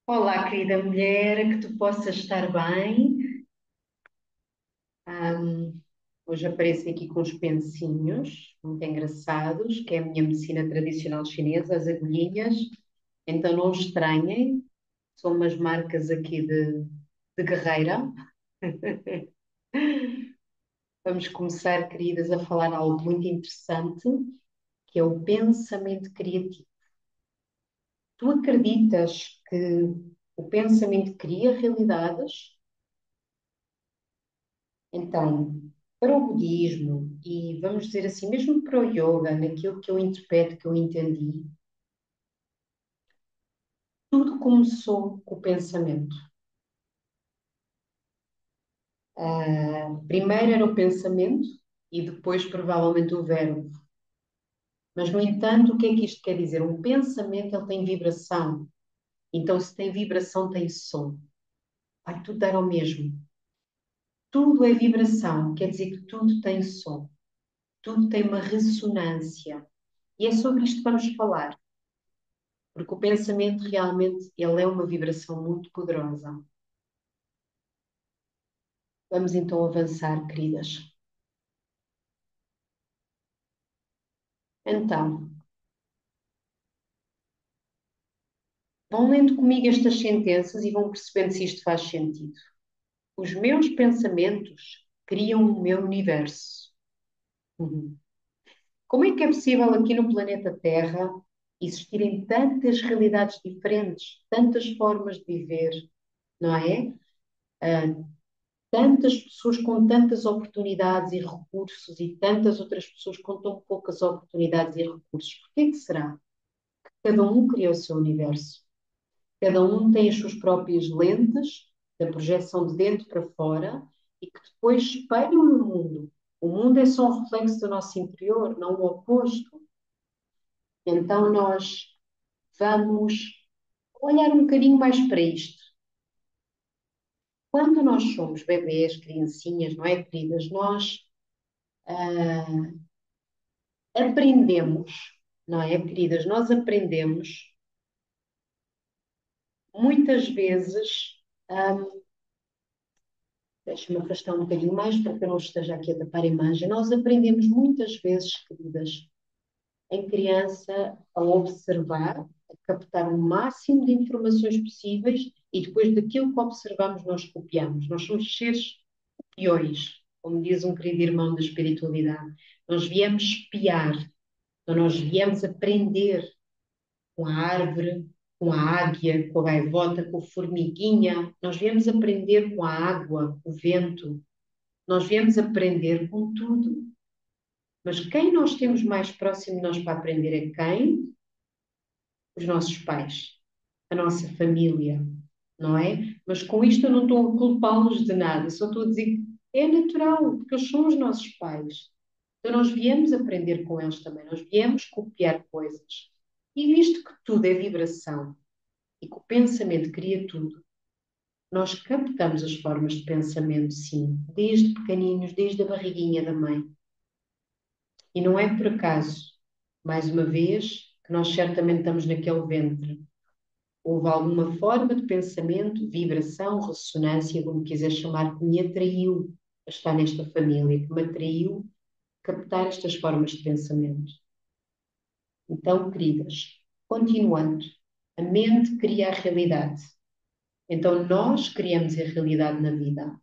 Olá, querida mulher, que tu possas estar bem. Ahm, Hoje apareço aqui com uns pensinhos muito engraçados, que é a minha medicina tradicional chinesa, as agulhinhas. Então não estranhem, são umas marcas aqui de guerreira. Vamos começar, queridas, a falar algo muito interessante, que é o pensamento criativo. Tu acreditas que o pensamento cria realidades? Então, para o budismo e vamos dizer assim, mesmo para o yoga, naquilo que eu interpreto, que eu entendi, tudo começou com o pensamento. Primeiro era o pensamento e depois provavelmente o verbo. Mas, no entanto, o que é que isto quer dizer? Um pensamento, ele tem vibração. Então, se tem vibração, tem som. Vai tudo dar ao mesmo. Tudo é vibração, quer dizer que tudo tem som. Tudo tem uma ressonância. E é sobre isto que vamos falar. Porque o pensamento realmente ele é uma vibração muito poderosa. Vamos então avançar, queridas. Então, vão lendo comigo estas sentenças e vão percebendo se isto faz sentido. Os meus pensamentos criam o meu universo. Uhum. Como é que é possível aqui no planeta Terra existirem tantas realidades diferentes, tantas formas de viver, não é? Ah, tantas pessoas com tantas oportunidades e recursos e tantas outras pessoas com tão poucas oportunidades e recursos. Por que será? Cada um cria o seu universo. Cada um tem as suas próprias lentes da projeção de dentro para fora e que depois espelham no mundo. O mundo é só um reflexo do nosso interior, não o oposto. Então nós vamos olhar um bocadinho mais para isto. Quando nós somos bebês, criancinhas, não é, queridas? Nós aprendemos, não é, queridas? Nós aprendemos muitas vezes. Deixe-me afastar um bocadinho mais para que eu não esteja aqui a tapar a imagem. Nós aprendemos muitas vezes, queridas, em criança, a observar, a captar o máximo de informações possíveis e depois daquilo que observamos, nós copiamos. Nós somos seres copiões, como diz um querido irmão da espiritualidade. Nós viemos espiar, então nós viemos aprender com a árvore, com a águia, com a gaivota, com a formiguinha. Nós viemos aprender com a água, o vento. Nós viemos aprender com tudo. Mas quem nós temos mais próximo de nós para aprender é quem? Os nossos pais, a nossa família, não é? Mas com isto eu não estou a culpá-los de nada, só estou a dizer que é natural, porque eles são os nossos pais. Então nós viemos aprender com eles também, nós viemos copiar coisas. E visto que tudo é vibração e que o pensamento cria tudo, nós captamos as formas de pensamento, sim, desde pequeninos, desde a barriguinha da mãe. E não é por acaso, mais uma vez, que nós certamente estamos naquele ventre. Houve alguma forma de pensamento, vibração, ressonância, como quiser chamar, que me atraiu a estar nesta família, que me atraiu a captar estas formas de pensamento. Então, queridas, continuando, a mente cria a realidade. Então, nós criamos a realidade na vida.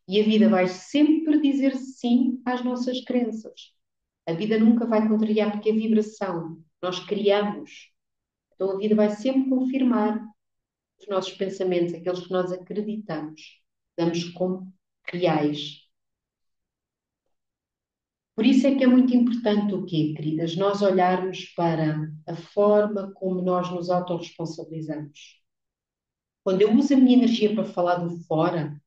E a vida vai sempre dizer sim às nossas crenças. A vida nunca vai contrariar porque é vibração. Nós criamos. Então a vida vai sempre confirmar os nossos pensamentos, aqueles que nós acreditamos, damos como reais. Por isso é que é muito importante o quê, queridas? Nós olharmos para a forma como nós nos autorresponsabilizamos. Quando eu uso a minha energia para falar do fora,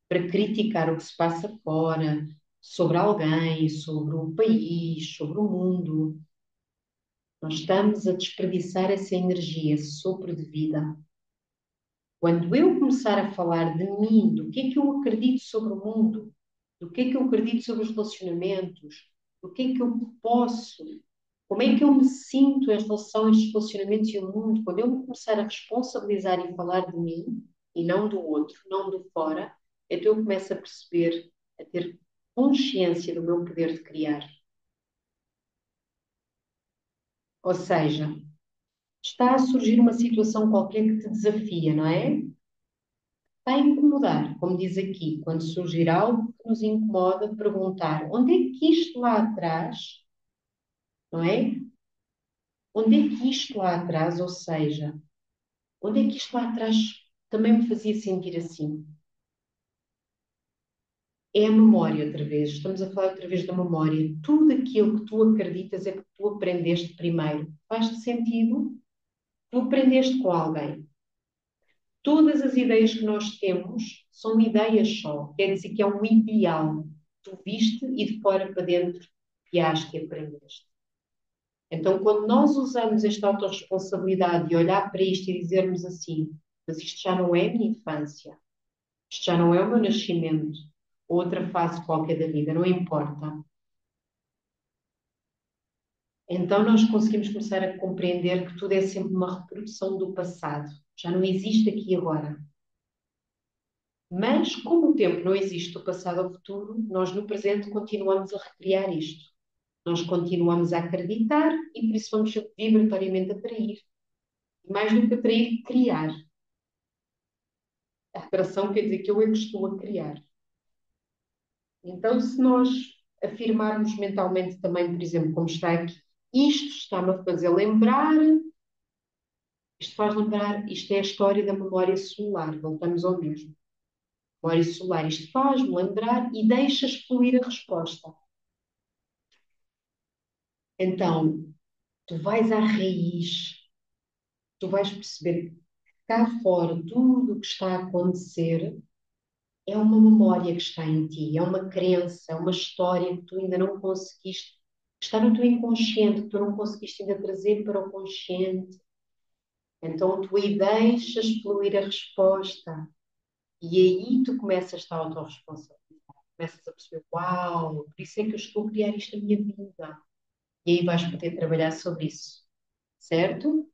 para criticar o que se passa fora, sobre alguém, sobre o país, sobre o mundo, nós estamos a desperdiçar essa energia, esse sopro de vida. Quando eu começar a falar de mim, do que é que eu acredito sobre o mundo, do que é que eu acredito sobre os relacionamentos, do que é que eu posso Como é que eu me sinto em relação a estes relacionamentos e o mundo? Quando eu me começar a responsabilizar e falar de mim e não do outro, não do fora, então eu começo a perceber, a ter consciência do meu poder de criar. Ou seja, está a surgir uma situação qualquer que te desafia, não é? Está a incomodar, como diz aqui, quando surgir algo que nos incomoda, perguntar onde é que isto lá atrás, não é? Onde é que isto lá atrás, ou seja, onde é que isto lá atrás também me fazia sentir assim? É a memória outra vez, estamos a falar outra vez da memória. Tudo aquilo que tu acreditas é que tu aprendeste primeiro. Faz-te sentido? Tu aprendeste com alguém. Todas as ideias que nós temos são ideias só, quer dizer que é um ideal. Tu viste e de fora para dentro criaste e aprendeste. Então, quando nós usamos esta autorresponsabilidade e olhar para isto e dizermos assim, mas isto já não é a minha infância, isto já não é o meu nascimento, outra fase qualquer da vida, não importa. Então, nós conseguimos começar a compreender que tudo é sempre uma reprodução do passado, já não existe aqui e agora. Mas, como o tempo não existe do passado ao futuro, nós no presente continuamos a recriar isto. Nós continuamos a acreditar e por isso vamos vibratoriamente atrair. E mais do que atrair, criar. A atração quer dizer que eu é que estou a criar. Então, se nós afirmarmos mentalmente também, por exemplo, como está aqui, isto está-me a fazer lembrar, isto faz lembrar, isto é a história da memória celular, voltamos ao mesmo. Memória celular, isto faz-me lembrar e deixas fluir a resposta. Então, tu vais à raiz, tu vais perceber que cá fora tudo o que está a acontecer é uma memória que está em ti, é uma crença, é uma história que tu ainda não conseguiste, que está no teu inconsciente, que tu não conseguiste ainda trazer para o consciente. Então tu aí deixas fluir a resposta e aí tu começas a autorresponsabilizar. Começas a perceber, uau, por isso é que eu estou a criar isto na minha vida. E aí vais poder trabalhar sobre isso, certo?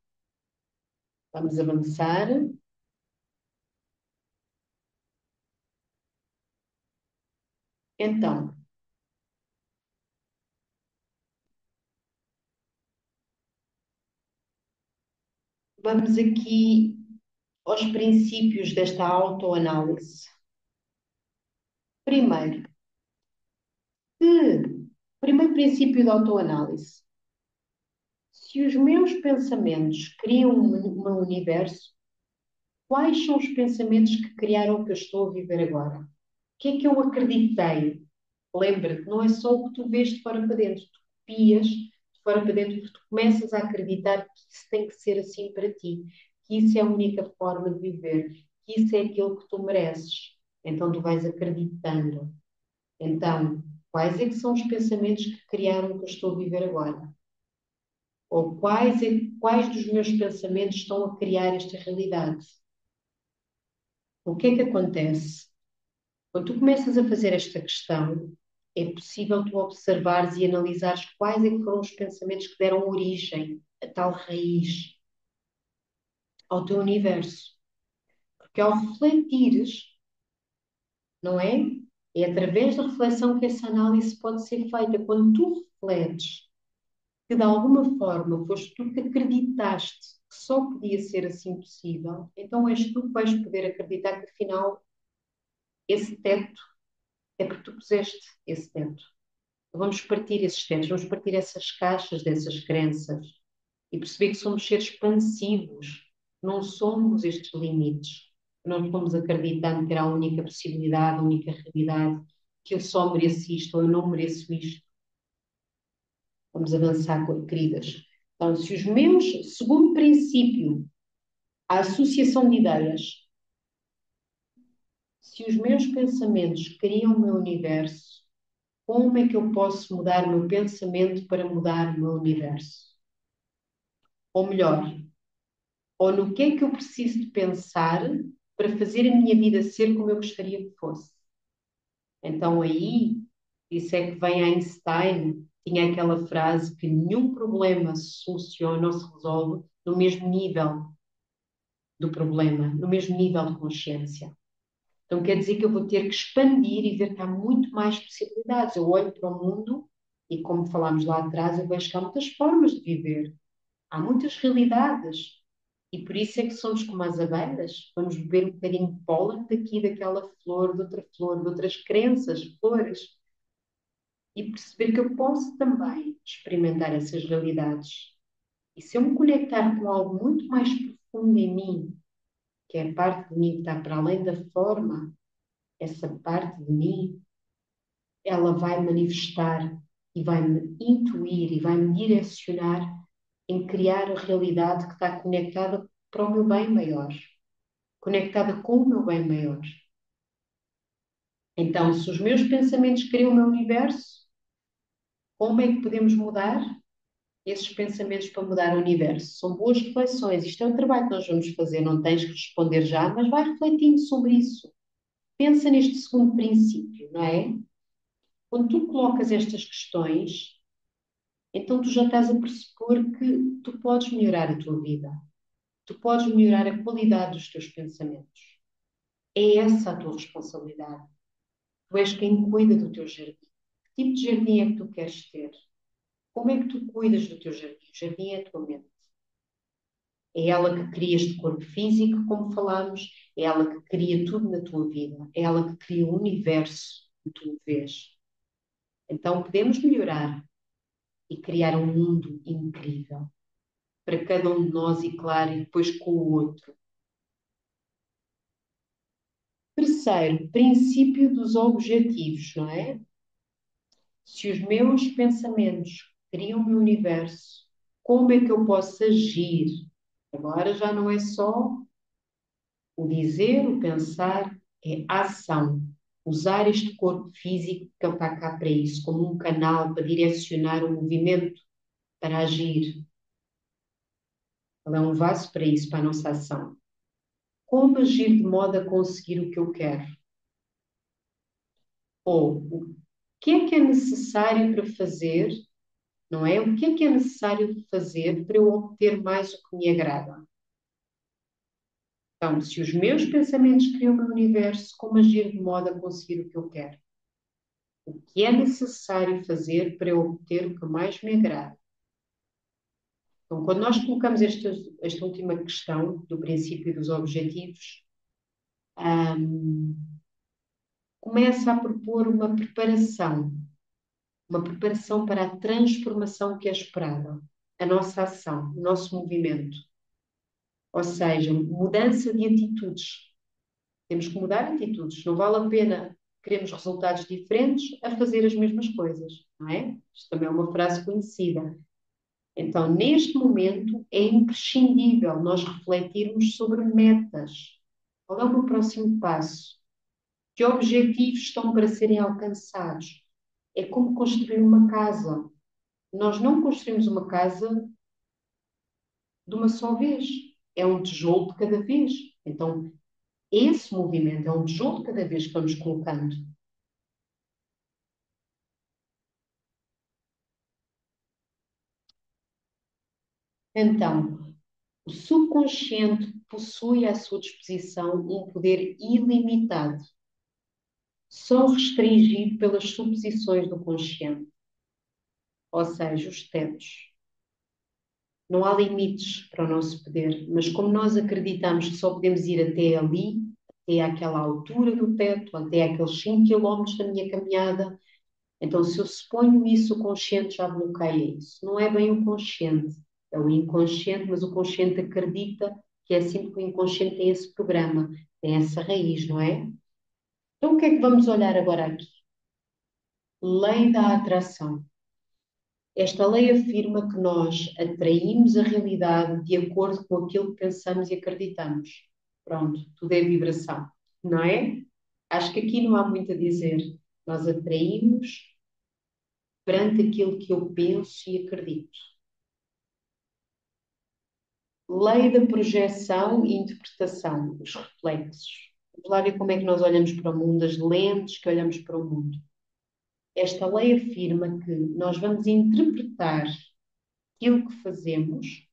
Vamos avançar. Então, vamos aqui aos princípios desta autoanálise. Primeiro, primeiro princípio da autoanálise. Se os meus pensamentos criam um universo, quais são os pensamentos que criaram o que eu estou a viver agora? O que é que eu acreditei? Lembra-te, não é só o que tu vês de fora para dentro, tu copias de fora para dentro, porque tu começas a acreditar que isso tem que ser assim para ti, que isso é a única forma de viver, que isso é aquilo que tu mereces. Então tu vais acreditando. Então, quais é que são os pensamentos que criaram o que eu estou a viver agora? Ou quais dos meus pensamentos estão a criar esta realidade? O que é que acontece? Quando tu começas a fazer esta questão, é possível tu observares e analisares quais é que foram os pensamentos que deram origem a tal raiz ao teu universo. Porque ao refletires, não é? É através da reflexão que essa análise pode ser feita. Quando tu refletes que de alguma forma foste tu que acreditaste que só podia ser assim possível, então és tu que vais poder acreditar que afinal esse teto é porque tu puseste esse teto. Vamos partir esses tetos, vamos partir essas caixas dessas crenças e perceber que somos seres expansivos, não somos estes limites. Não vamos acreditando que era a única possibilidade, a única realidade, que eu só mereço isto ou eu não mereço isto. Vamos avançar, queridas. Então, se os meus, segundo princípio, a associação de ideias, se os meus pensamentos criam o meu universo, como é que eu posso mudar o meu pensamento para mudar o meu universo? Ou melhor, ou no que é que eu preciso de pensar para fazer a minha vida ser como eu gostaria que fosse? Então aí, isso é que vem Einstein tinha aquela frase que nenhum problema se soluciona ou se resolve no mesmo nível do problema, no mesmo nível de consciência. Então quer dizer que eu vou ter que expandir e ver que há muito mais possibilidades. Eu olho para o mundo e, como falámos lá atrás, eu vejo que há muitas formas de viver, há muitas realidades. E por isso é que somos como as abelhas. Vamos beber um bocadinho de pólen daqui, daquela flor, de outras crenças, flores. E perceber que eu posso também experimentar essas realidades. E se eu me conectar com algo muito mais profundo em mim, que é a parte de mim que está para além da forma, essa parte de mim, ela vai manifestar e vai-me intuir e vai-me direcionar em criar a realidade que está conectada para o meu bem maior, conectada com o meu bem maior. Então, se os meus pensamentos criam o meu universo, como é que podemos mudar esses pensamentos para mudar o universo? São boas reflexões. Isto é um trabalho que nós vamos fazer, não tens que responder já, mas vai refletindo sobre isso. Pensa neste segundo princípio, não é? Quando tu colocas estas questões, então tu já estás a pressupor que tu podes melhorar a tua vida. Tu podes melhorar a qualidade dos teus pensamentos. É essa a tua responsabilidade. Tu és quem cuida do teu jardim. Que tipo de jardim é que tu queres ter? Como é que tu cuidas do teu jardim? O jardim é a tua mente. É ela que cria este corpo físico, como falámos, é ela que cria tudo na tua vida, é ela que cria o universo que tu vês. Então podemos melhorar e criar um mundo incrível para cada um de nós e, claro, e depois com o outro. Terceiro, princípio dos objetivos, não é? Se os meus pensamentos criam o meu universo, como é que eu posso agir? Agora já não é só o dizer, o pensar, é ação. Usar este corpo físico que ele está cá para isso, como um canal para direcionar o movimento, para agir. Ele é um vaso para isso, para a nossa ação. Como agir de modo a conseguir o que eu quero? Ou o que é necessário para fazer, não é? O que é necessário fazer para eu obter mais o que me agrada? Então, se os meus pensamentos criam o meu universo, como agir de modo a conseguir o que eu quero? O que é necessário fazer para eu obter o que mais me agrada? Então, quando nós colocamos esta última questão do princípio dos objetivos, hum, começa a propor uma preparação para a transformação que é esperada, a nossa ação, o nosso movimento, ou seja, mudança de atitudes. Temos que mudar atitudes, não vale a pena queremos resultados diferentes a fazer as mesmas coisas, não é? Isto também é uma frase conhecida. Então, neste momento, é imprescindível nós refletirmos sobre metas. Qual é o meu próximo passo? Que objetivos estão para serem alcançados? É como construir uma casa. Nós não construímos uma casa de uma só vez. É um tijolo de cada vez. Então, esse movimento é um tijolo de cada vez que vamos colocando. Então, o subconsciente possui à sua disposição um poder ilimitado, só restringido pelas suposições do consciente, ou seja, os tetos. Não há limites para o nosso poder, mas como nós acreditamos que só podemos ir até ali, até àquela altura do teto, até aqueles 5 quilómetros da minha caminhada, então se eu suponho isso, o consciente já bloqueia isso. Não é bem o consciente, é o inconsciente, mas o consciente acredita que é assim porque o inconsciente tem esse programa, tem essa raiz, não é? Então o que é que vamos olhar agora aqui? Lei da atração. Esta lei afirma que nós atraímos a realidade de acordo com aquilo que pensamos e acreditamos. Pronto, tudo é vibração, não é? Acho que aqui não há muito a dizer. Nós atraímos perante aquilo que eu penso e acredito. Lei da projeção e interpretação, os reflexos. Vamos lá ver como é que nós olhamos para o mundo, as lentes que olhamos para o mundo. Esta lei afirma que nós vamos interpretar aquilo que fazemos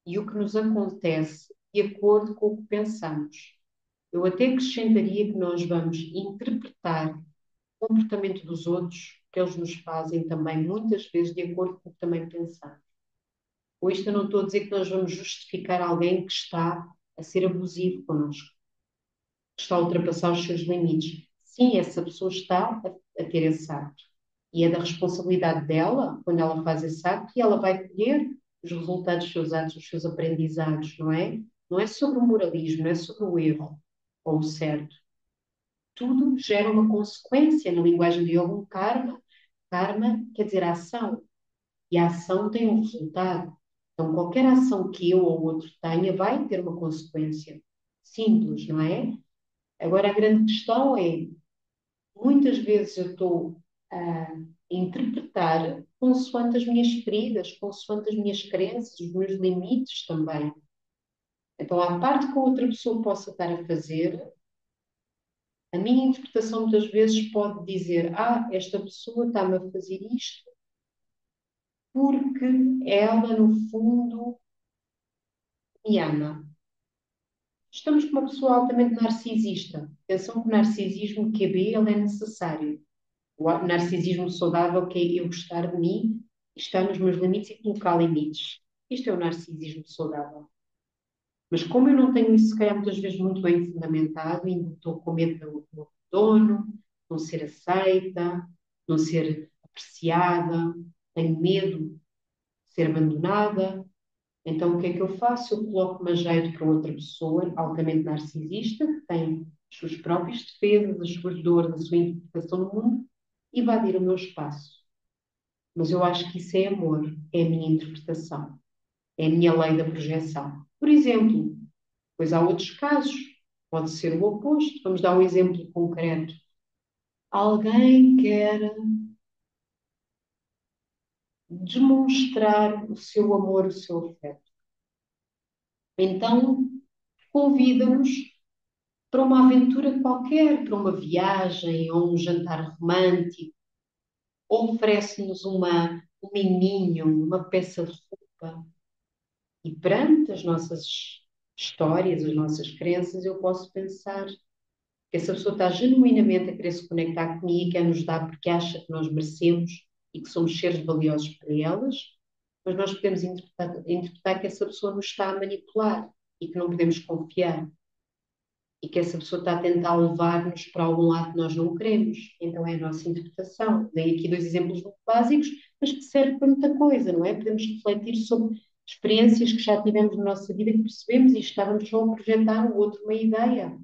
e o que nos acontece de acordo com o que pensamos. Eu até acrescentaria que nós vamos interpretar o comportamento dos outros, que eles nos fazem também, muitas vezes, de acordo com o que também pensamos. Com isto, eu não estou a dizer que nós vamos justificar alguém que está a ser abusivo connosco, que está a ultrapassar os seus limites. Sim, essa pessoa está a ter esse ato. E é da responsabilidade dela, quando ela faz esse ato, que ela vai colher os resultados dos seus atos, os seus aprendizados, não é? Não é sobre o moralismo, não é sobre o erro ou o certo. Tudo gera uma consequência. Na linguagem de yoga, um karma. Karma quer dizer ação. E a ação tem um resultado. Então, qualquer ação que eu ou outro tenha vai ter uma consequência. Simples, não é? Agora, a grande questão é, muitas vezes eu estou a interpretar consoante as minhas feridas, consoante as minhas crenças, os meus limites também. Então, à parte que a outra pessoa possa estar a fazer, a minha interpretação muitas vezes pode dizer: ah, esta pessoa está-me a fazer isto porque ela, no fundo, me ama. Estamos com uma pessoa altamente narcisista. Atenção que o narcisismo QB ele é necessário. O narcisismo saudável, que é eu gostar de mim, estar nos meus limites e colocar limites. Isto é o narcisismo saudável. Mas como eu não tenho isso, se calhar, muitas vezes muito bem fundamentado, ainda estou com medo do dono, não ser aceita, não ser apreciada, tenho medo de ser abandonada. Então, o que é que eu faço? Eu coloco-me a jeito para outra pessoa altamente narcisista, que tem as suas próprias defesas, as suas dores, a sua interpretação do mundo, invadir o meu espaço. Mas eu acho que isso é amor, é a minha interpretação, é a minha lei da projeção. Por exemplo, pois há outros casos, pode ser o oposto. Vamos dar um exemplo concreto. Alguém quer demonstrar o seu amor, o seu afeto. Então, convida-nos para uma aventura qualquer, para uma viagem ou um jantar romântico, ou oferece-nos um miminho, uma peça de roupa. E perante as nossas histórias, as nossas crenças, eu posso pensar que essa pessoa está genuinamente a querer se conectar comigo e quer nos dar porque acha que nós merecemos e que somos seres valiosos para elas, mas nós podemos interpretar que essa pessoa nos está a manipular e que não podemos confiar e que essa pessoa está a tentar levar-nos para algum lado que nós não queremos. Então é a nossa interpretação. Dei aqui dois exemplos muito básicos, mas que servem para muita coisa, não é? Podemos refletir sobre experiências que já tivemos na nossa vida que percebemos e estávamos só a projetar no outro uma ideia,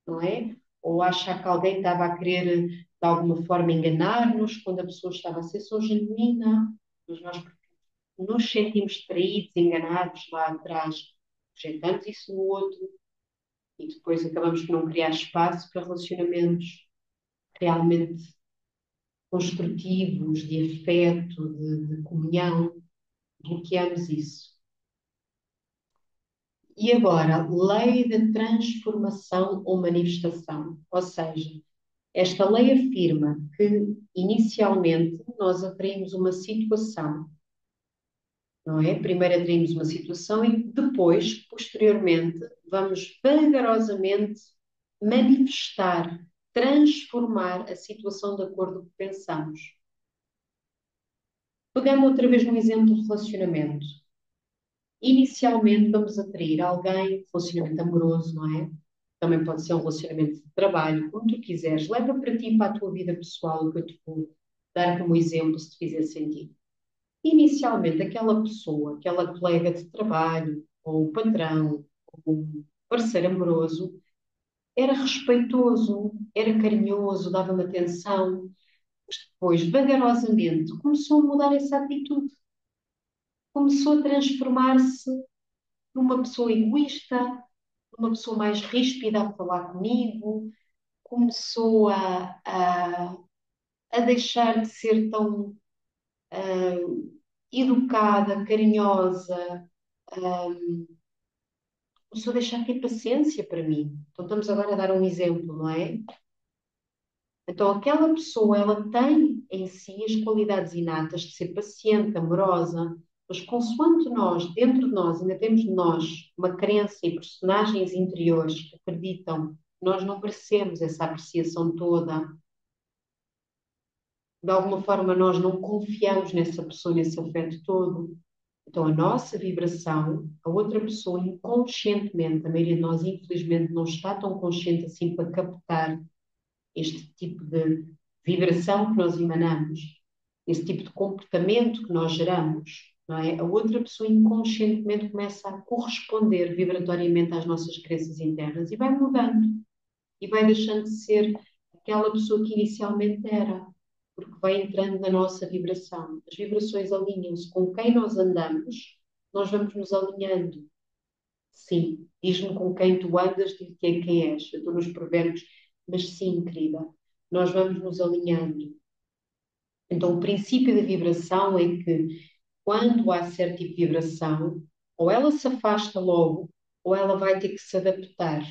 não é? Ou achar que alguém estava a querer de alguma forma enganar-nos quando a pessoa estava a ser só genuína, mas nós nos sentimos traídos, enganados lá atrás, projetamos isso no outro e depois acabamos por não criar espaço para relacionamentos realmente construtivos, de afeto, de comunhão, bloqueamos isso. E agora, lei da transformação ou manifestação, ou seja, esta lei afirma que inicialmente nós atraímos uma situação, não é? Primeiro atraímos uma situação e depois, posteriormente, vamos vagarosamente manifestar, transformar a situação de acordo com o que pensamos. Pegando outra vez no exemplo de relacionamento. Inicialmente vamos atrair alguém, relacionamento amoroso, não é? Também pode ser um relacionamento de trabalho, como tu quiseres. Leva para ti, para a tua vida pessoal, o que eu te vou dar como exemplo, se te fizer sentido. Inicialmente, aquela pessoa, aquela colega de trabalho, ou o patrão, ou o parceiro amoroso, era respeitoso, era carinhoso, dava-me atenção. Depois, vagarosamente, começou a mudar essa atitude. Começou a transformar-se numa pessoa egoísta, numa pessoa mais ríspida a falar comigo, começou a deixar de ser tão educada, carinhosa, começou a deixar de ter paciência para mim. Então estamos agora a dar um exemplo, não é? Então, aquela pessoa, ela tem em si as qualidades inatas de ser paciente, amorosa, mas consoante nós, dentro de nós, ainda temos de nós uma crença e personagens interiores que acreditam que nós não merecemos essa apreciação toda, de alguma forma nós não confiamos nessa pessoa, nesse afeto todo. Então, a nossa vibração, a outra pessoa inconscientemente, a maioria de nós, infelizmente, não está tão consciente assim para captar este tipo de vibração que nós emanamos, esse tipo de comportamento que nós geramos, não é? A outra pessoa inconscientemente começa a corresponder vibratoriamente às nossas crenças internas e vai mudando e vai deixando de ser aquela pessoa que inicialmente era, porque vai entrando na nossa vibração. As vibrações alinham-se com quem nós andamos, nós vamos nos alinhando. Sim, diz-me com quem tu andas, diz-te quem és. Eu estou nos provérbios, mas sim, querida, nós vamos nos alinhando. Então, o princípio da vibração é que quando há certo tipo de vibração, ou ela se afasta logo, ou ela vai ter que se adaptar.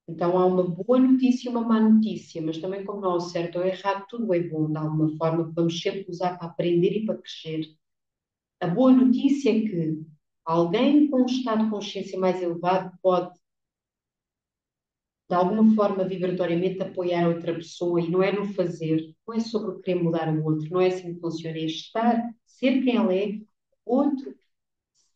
Então, há uma boa notícia e uma má notícia, mas também, como não há o certo ou errado, tudo é bom, de alguma forma, que vamos sempre usar para aprender e para crescer. A boa notícia é que alguém com um estado de consciência mais elevado pode de alguma forma vibratoriamente apoiar outra pessoa e não é no fazer, não é sobre o querer mudar o outro, não é assim que funciona, é estar, ser quem ele é, o outro,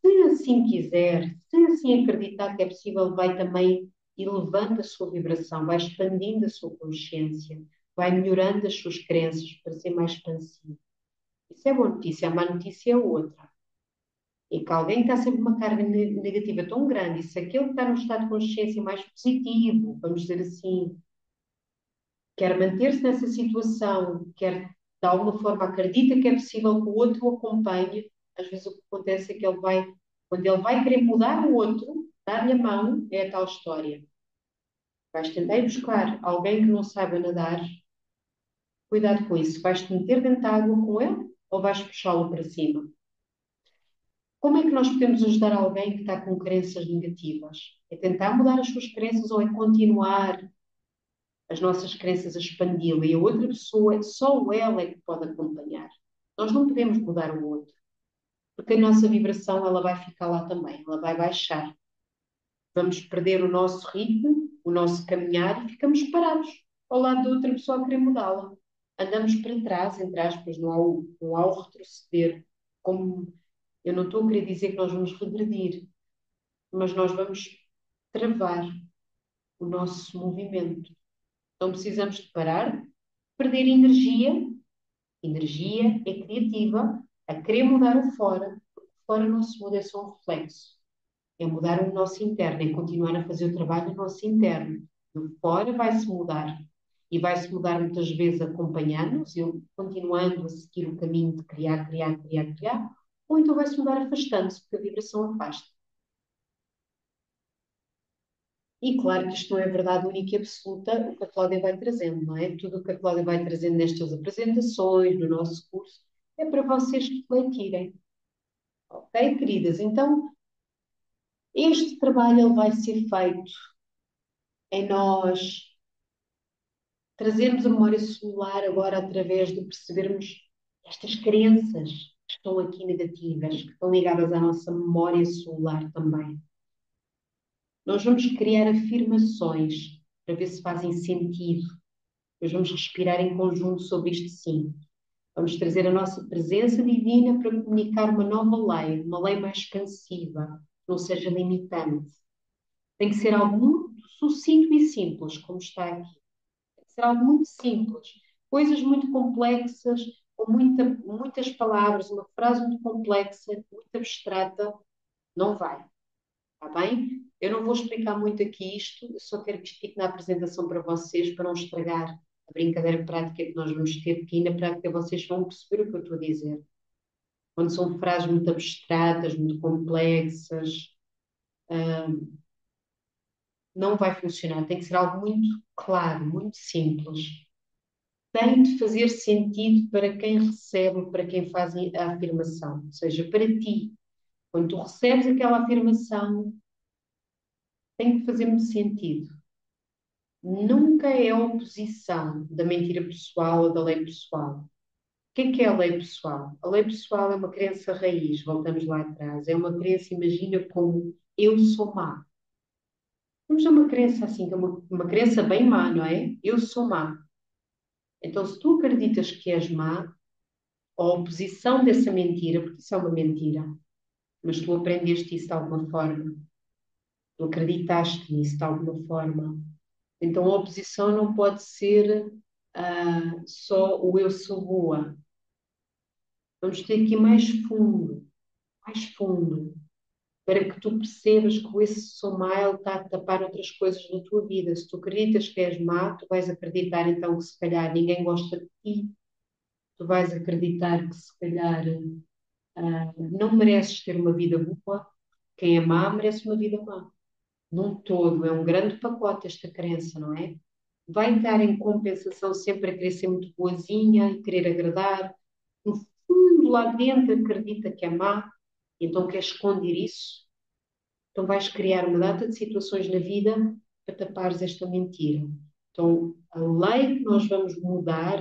se assim quiser, se assim acreditar que é possível, vai também elevando a sua vibração, vai expandindo a sua consciência, vai melhorando as suas crenças para ser mais expansivo. Isso é boa notícia, a má notícia é outra. E que alguém está sempre uma carga negativa tão grande, e se aquele que está num estado de consciência mais positivo, vamos dizer assim, quer manter-se nessa situação, quer de alguma forma acredita que é possível que o outro o acompanhe, às vezes o que acontece é que quando ele vai querer mudar o outro, dar-lhe a mão, é a tal história. Vais tentar ir buscar alguém que não saiba nadar, cuidado com isso. Vais-te meter dentro da água com ele ou vais puxá-lo para cima? Como é que nós podemos ajudar alguém que está com crenças negativas? É tentar mudar as suas crenças ou é continuar as nossas crenças a expandi-la e a outra pessoa, só ela é que pode acompanhar. Nós não podemos mudar o outro, porque a nossa vibração ela vai ficar lá também, ela vai baixar. Vamos perder o nosso ritmo, o nosso caminhar e ficamos parados ao lado da outra pessoa a querer mudá-la. Andamos para trás, entre aspas, não há o retroceder. Como eu não estou a querer dizer que nós vamos regredir, mas nós vamos travar o nosso movimento. Então precisamos de parar, perder energia. Energia é criativa, a querer mudar o fora, porque o fora não se muda, é só um reflexo. É mudar o nosso interno, é continuar a fazer o trabalho no nosso interno. O fora vai-se mudar. E vai-se mudar muitas vezes acompanhando-nos, eu continuando a seguir o caminho de criar, criar, criar, criar, ou então vai-se mudar afastando-se, porque a vibração afasta. E claro que isto não é verdade única e absoluta, o que a Cláudia vai trazendo, não é? Tudo o que a Cláudia vai trazendo nestas apresentações, no nosso curso, é para vocês refletirem. Ok, queridas? Então, este trabalho ele vai ser feito em nós trazermos a memória celular agora através de percebermos estas crenças que estão aqui negativas, que estão ligadas à nossa memória celular também. Nós vamos criar afirmações para ver se fazem sentido. Depois vamos respirar em conjunto sobre isto sim. Vamos trazer a nossa presença divina para comunicar uma lei mais expansiva, que não seja limitante. Tem que ser algo muito sucinto e simples, como está aqui. Tem que ser algo muito simples. Coisas muito complexas, com muitas palavras, uma frase muito complexa, muito abstrata, não vai. Está bem? Eu não vou explicar muito aqui isto, eu só quero que isto fique na apresentação para vocês, para não estragar a brincadeira prática que nós vamos ter, porque aí na prática vocês vão perceber o que eu estou a dizer. Quando são frases muito abstratas, muito complexas, não vai funcionar. Tem que ser algo muito claro, muito simples. Tem de fazer sentido para quem recebe, para quem faz a afirmação. Ou seja, para ti, quando tu recebes aquela afirmação, tem que fazer muito sentido. nunca é a oposição da mentira pessoal ou da lei pessoal. O que é a lei pessoal? A lei pessoal é uma crença raiz, voltamos lá atrás. É uma crença, imagina, como eu sou má. Vamos a uma crença assim, que é uma crença bem má, não é? Eu sou má. Então, se tu acreditas que és má, a oposição dessa mentira, porque isso é uma mentira, mas tu aprendeste isso de alguma forma, tu acreditaste nisso de alguma forma. Então, a oposição não pode ser só o eu sou boa. Vamos ter que ir mais fundo, para que tu percebas que o esse sou má ele está a tapar outras coisas na tua vida. Se tu acreditas que és má, tu vais acreditar então que se calhar ninguém gosta de ti, tu vais acreditar que se calhar não mereces ter uma vida boa. Quem é má merece uma vida má. Num todo, é um grande pacote esta crença, não é? Vai estar em compensação sempre a querer ser muito boazinha e querer agradar. No fundo, lá dentro, acredita que é má, e então quer esconder isso. Então vais criar uma data de situações na vida para tapares esta mentira. Então, a lei que nós vamos mudar,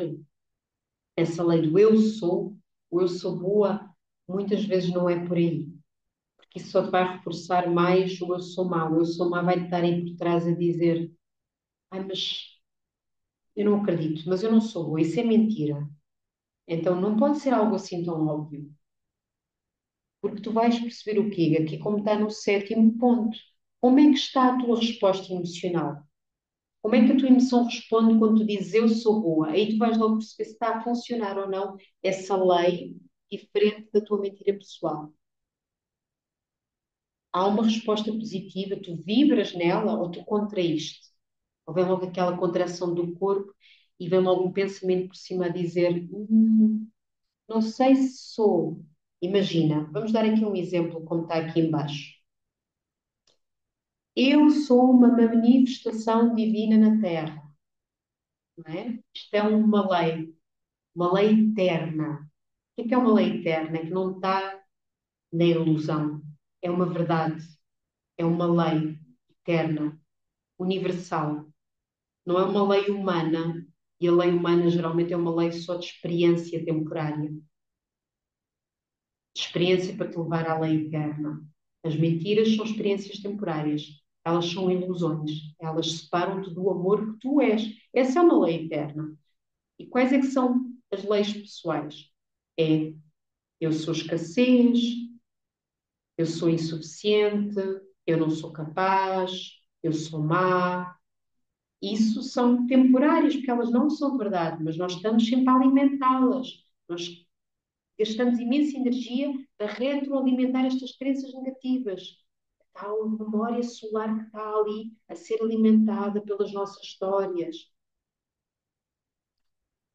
essa lei do eu sou, o eu sou boa, muitas vezes não é por aí. Porque isso só te vai reforçar mais o eu sou mau. O eu sou mau vai estar aí por trás a dizer: ai, mas eu não acredito, mas eu não sou boa, isso é mentira. Então não pode ser algo assim tão óbvio, porque tu vais perceber o quê? Aqui como está no sétimo ponto. Como é que está a tua resposta emocional? Como é que a tua emoção responde quando tu dizes eu sou boa? Aí tu vais logo perceber se está a funcionar ou não essa lei diferente da tua mentira pessoal. Há uma resposta positiva, tu vibras nela ou tu contraíste? Ou vem logo aquela contração do corpo e vem logo um pensamento por cima a dizer: não sei se sou. Imagina, vamos dar aqui um exemplo, como está aqui embaixo. Eu sou uma manifestação divina na Terra, não é? Isto é uma lei eterna. O que é uma lei eterna? É que não está na ilusão. É uma verdade, é uma lei eterna, universal. Não é uma lei humana, e a lei humana geralmente é uma lei só de experiência temporária, de experiência para te levar à lei eterna. As mentiras são experiências temporárias, elas são ilusões, elas separam-te do amor que tu és. Essa é uma lei eterna. E quais é que são as leis pessoais? É eu sou escassez, eu sou insuficiente, eu não sou capaz, eu sou má. Isso são temporárias, porque elas não são verdade, mas nós estamos sempre a alimentá-las. Nós gastamos imensa energia a retroalimentar estas crenças negativas. A tal memória solar que está ali a ser alimentada pelas nossas histórias.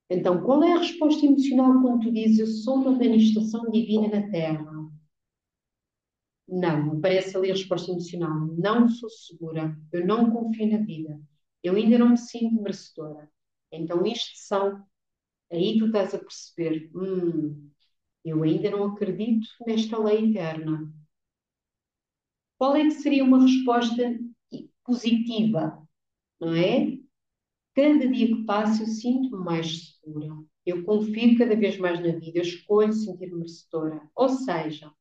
Então, qual é a resposta emocional quando tu dizes eu sou uma manifestação divina na Terra? Não, aparece ali a resposta emocional. Não sou segura, eu não confio na vida, eu ainda não me sinto merecedora. Então, isto são, aí tu estás a perceber, eu ainda não acredito nesta lei eterna. Qual é que seria uma resposta positiva, não é? Cada dia que passa eu sinto-me mais segura. Eu confio cada vez mais na vida, eu escolho sentir-me merecedora. Ou seja,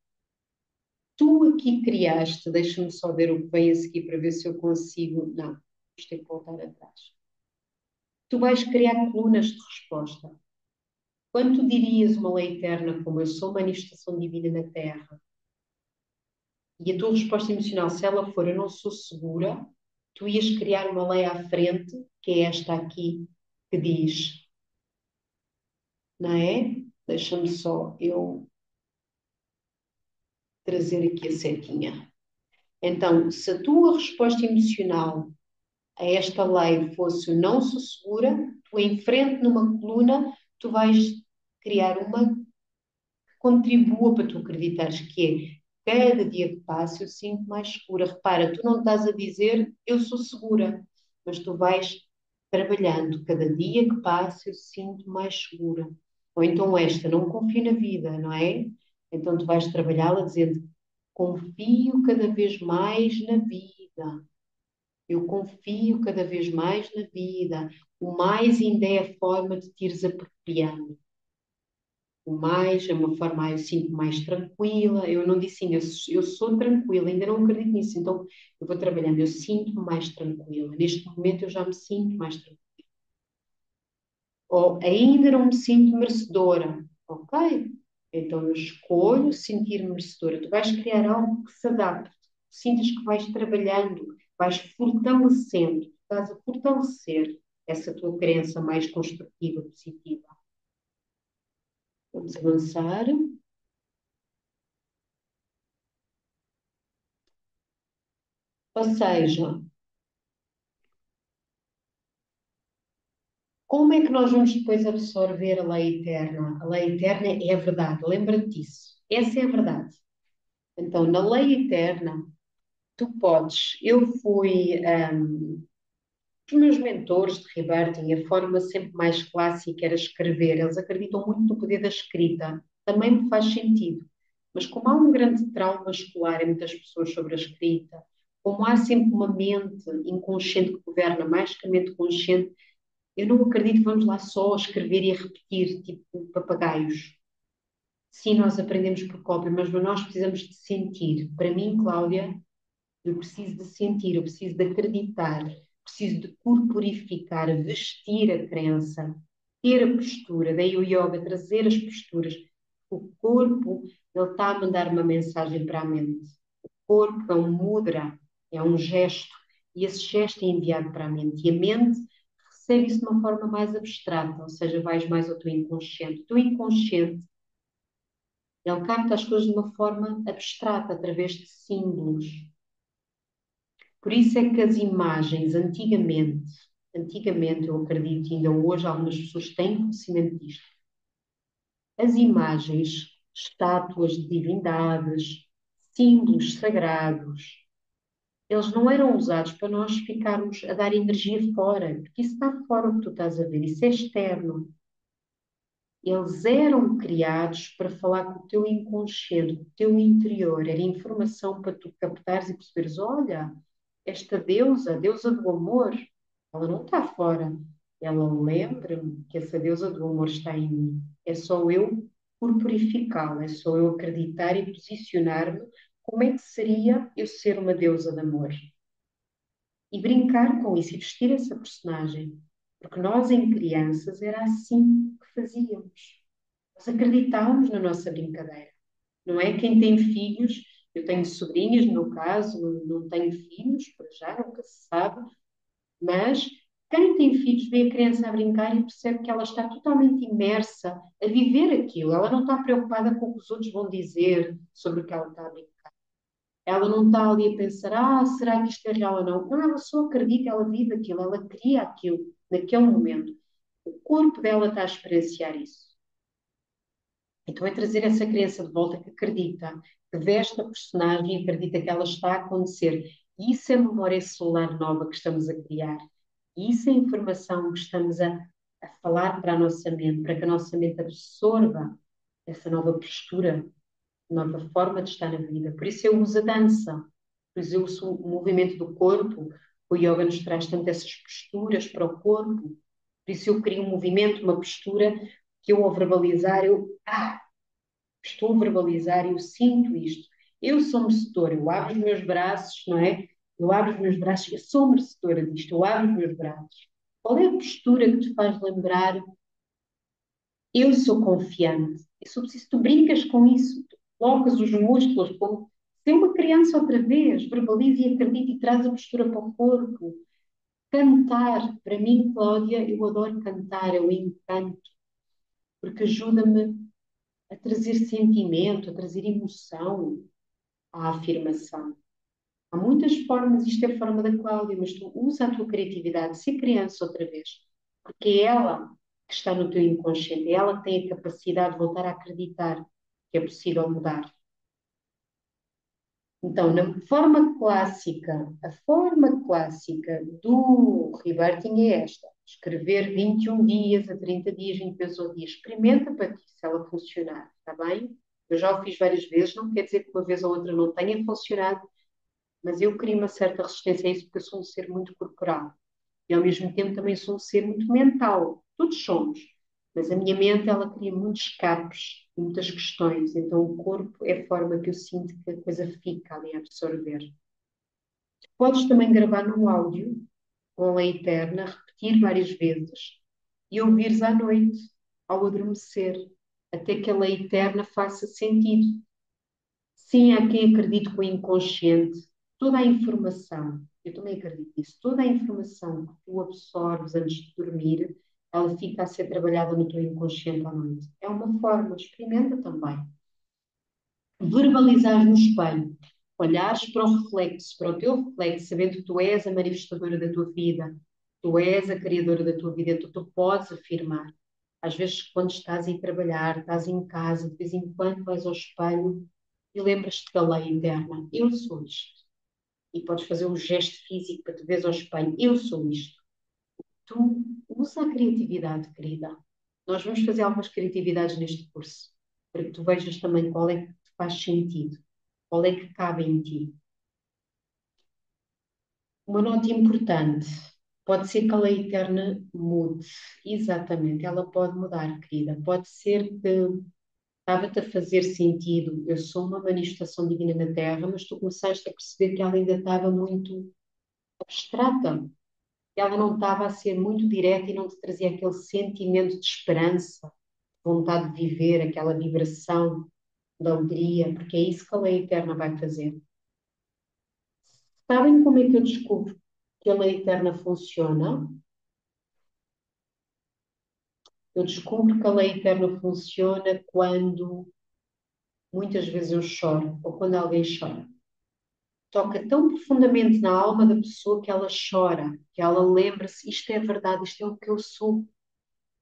tu aqui criaste, deixa-me só ver o que vem a seguir para ver se eu consigo. Não, isto tem que voltar atrás. Tu vais criar colunas de resposta. Quando tu dirias uma lei eterna como eu sou manifestação divina na Terra, e a tua resposta emocional, se ela for eu não sou segura, tu ias criar uma lei à frente, que é esta aqui, que diz, não é? Deixa-me só eu trazer aqui a setinha. Então, se a tua resposta emocional a esta lei fosse o não sou segura, tu em frente numa coluna, tu vais criar uma que contribua para tu acreditares que é cada dia que passa eu sinto mais segura. Repara, tu não estás a dizer eu sou segura, mas tu vais trabalhando. Cada dia que passa eu sinto mais segura. Ou então esta, não confio na vida, não é? Então tu vais trabalhá-la dizendo confio cada vez mais na vida. Eu confio cada vez mais na vida. O mais ainda é a forma de te ires apropriando. O mais é uma forma, eu sinto mais tranquila. Eu não disse ainda, eu sou tranquila, ainda não acredito nisso. Então, eu vou trabalhando, eu sinto-me mais tranquila. Neste momento, eu já me sinto mais tranquila. Ou ainda não me sinto merecedora. Ok? Então, eu escolho sentir-me merecedora. Tu vais criar algo que se adapte. Sintas que vais trabalhando, vais fortalecendo, estás a fortalecer essa tua crença mais construtiva, positiva. Vamos avançar. Ou seja, como é que nós vamos depois absorver a lei eterna? A lei eterna é a verdade, lembra-te disso. Essa é a verdade. Então, na lei eterna, tu podes. Eu fui. Os meus mentores de Reverting, a forma sempre mais clássica era escrever. Eles acreditam muito no poder da escrita. Também me faz sentido. Mas como há um grande trauma escolar em muitas pessoas sobre a escrita, como há sempre uma mente inconsciente que governa mais que a mente consciente, eu não acredito que vamos lá só a escrever e a repetir, tipo papagaios. Sim, nós aprendemos por cópia, mas nós precisamos de sentir. Para mim, Cláudia, eu preciso de sentir, eu preciso de acreditar, preciso de corporificar, vestir a crença, ter a postura. Daí o yoga, trazer as posturas. O corpo, ele está a mandar uma mensagem para a mente. O corpo é um mudra, é um gesto, e esse gesto é enviado para a mente. E a mente recebe isso de uma forma mais abstrata, ou seja, vais mais ao teu inconsciente. O teu inconsciente, ele capta as coisas de uma forma abstrata, através de símbolos. Por isso é que as imagens, antigamente eu acredito, e ainda hoje algumas pessoas têm conhecimento disto, as imagens, estátuas de divindades, símbolos sagrados, eles não eram usados para nós ficarmos a dar energia fora, porque isso está fora o que tu estás a ver, isso é externo. Eles eram criados para falar com o teu inconsciente, com o teu interior, era informação para tu captares e perceberes, olha, esta deusa, a deusa do amor, ela não está fora. Ela lembra-me que essa deusa do amor está em mim. É só eu corporificá-la, é só eu acreditar e posicionar-me. Como é que seria eu ser uma deusa de amor? E brincar com isso e vestir essa personagem. Porque nós, em crianças, era assim que fazíamos. Nós acreditávamos na nossa brincadeira. Não é quem tem filhos, eu tenho sobrinhas, no meu caso, não tenho filhos, para já, nunca se sabe, mas quem tem filhos vê a criança a brincar e percebe que ela está totalmente imersa a viver aquilo. Ela não está preocupada com o que os outros vão dizer sobre o que ela está a brincar. Ela não está ali a pensar, será que isto é real ou não? Não, ela só acredita, ela vive aquilo, ela cria aquilo naquele momento. O corpo dela está a experienciar isso. Então é trazer essa criança de volta que acredita, que veste a personagem e acredita que ela está a acontecer. E isso é a memória celular nova que estamos a criar. E isso é a informação que estamos a falar para a nossa mente, para que a nossa mente absorva essa nova postura, nova forma de estar na vida. Por isso eu uso a dança, por isso eu uso o movimento do corpo. O yoga nos traz tanto essas posturas para o corpo. Por isso eu crio um movimento, uma postura que eu ao verbalizar, estou a verbalizar, eu sinto isto. Eu sou merecedora, eu abro os meus braços, não é? Eu abro os meus braços, eu sou merecedora disto, eu abro os meus braços. Qual é a postura que te faz lembrar? Eu sou confiante. Eu sou preciso, tu brincas com isso, tu colocas os músculos como se é uma criança outra vez, verbaliza e acredita e traz a postura para o corpo. Cantar, para mim, Cláudia, eu adoro cantar, eu encanto, porque ajuda-me a trazer sentimento, a trazer emoção à afirmação. Há muitas formas, isto é a forma da Cláudia, mas tu usa a tua criatividade, se criança outra vez, porque é ela que está no teu inconsciente, é ela que tem a capacidade de voltar a acreditar que é possível mudar. Então, na forma clássica, a forma clássica do reverting é esta: escrever 21 dias a 30 dias, 20 vezes ao dia. Experimenta para ti se ela funcionar, está bem? Eu já o fiz várias vezes, não quer dizer que uma vez ou outra não tenha funcionado, mas eu crio uma certa resistência a isso porque eu sou um ser muito corporal e ao mesmo tempo também sou um ser muito mental. Todos somos, mas a minha mente ela cria muitos escapes, muitas questões, então o corpo é a forma que eu sinto que a coisa fica ali a absorver. Podes também gravar num áudio com a lei eterna, repetir várias vezes e ouvires à noite, ao adormecer, até que a lei eterna faça sentido. Sim, há quem acredite que o inconsciente, toda a informação, eu também acredito nisso, toda a informação que tu absorves antes de dormir, ela fica a ser trabalhada no teu inconsciente à noite. É uma forma, experimenta também. Verbalizar no espelho, olhares para o reflexo, para o teu reflexo, sabendo que tu és a manifestadora da tua vida, tu és a criadora da tua vida, tu podes afirmar. Às vezes, quando estás a ir trabalhar, estás em casa, de vez em quando vais ao espelho e lembras-te da lei interna. Eu sou isto. E podes fazer um gesto físico para te veres ao espelho. Eu sou isto. Tu usa a criatividade, querida. Nós vamos fazer algumas criatividades neste curso, para que tu vejas também qual é que te faz sentido, qual é que cabe em ti. Uma nota importante, pode ser que a lei eterna mude, exatamente, ela pode mudar, querida. Pode ser que estava-te a fazer sentido, eu sou uma manifestação divina na Terra, mas tu começaste a perceber que ela ainda estava muito abstrata, que ela não estava a ser muito direta e não te trazia aquele sentimento de esperança, vontade de viver, aquela vibração de alegria, porque é isso que a lei eterna vai fazer. Sabem como é que eu descubro que a lei eterna funciona? Eu descubro que a lei eterna funciona quando muitas vezes eu choro ou quando alguém chora. Toca tão profundamente na alma da pessoa que ela chora, que ela lembra-se: isto é verdade, isto é o que eu sou.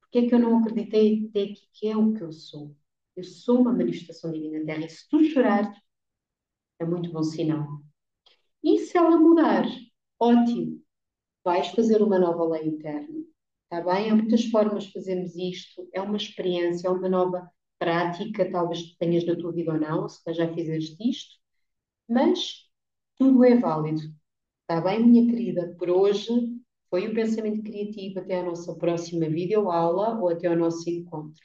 Porque é que eu não acreditei até aqui que é o que eu sou? Eu sou uma manifestação divina na Terra e se tu chorar, é muito bom sinal. E se ela mudar? Ótimo, vais fazer uma nova lei interna. Está bem? Há muitas formas de fazermos isto. É uma experiência, é uma nova prática, talvez tu tenhas na tua vida ou não, se já fizeste isto, mas tudo é válido. Está bem, minha querida? Por hoje foi o pensamento criativo. Até a nossa próxima videoaula ou até ao nosso encontro.